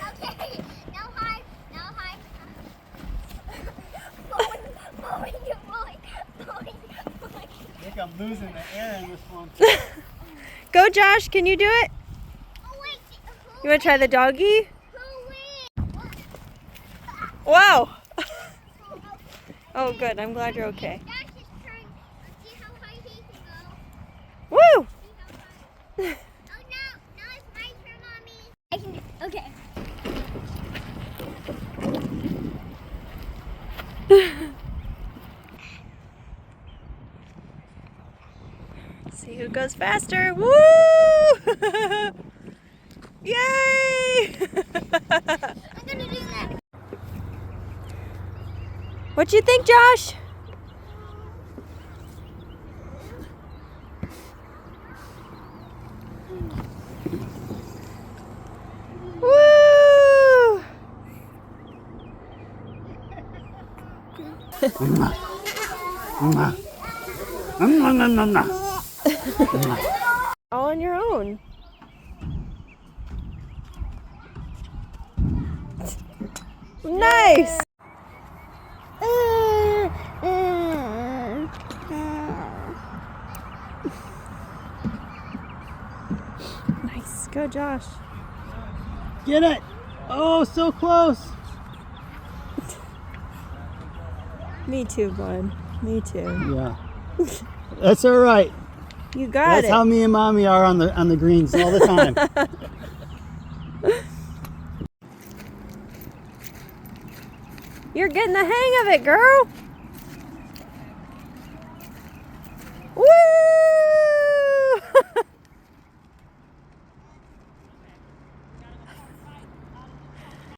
Okay, now high. Mowing. I think I'm losing the air in this one. Go, Josh. Can you do it? Oh, wait. You want to try the doggy? Who wins? Wow. Oh, good. I'm glad you're okay. Josh is trying. See how high he can go. Woo! See how high. Oh, no. Now it's my turn, Mommy. I can do okay. See who goes faster. Woo! Yay! I'm gonna do that. What'd you think, Josh? Woo! All on your own. Nice! Nice. Go, Josh. Get it! Oh, so close! Me too, bud. Me too. Yeah. That's all right. You got That's it. how me and Mommy are on the greens all the time. You're getting the hang of it, girl.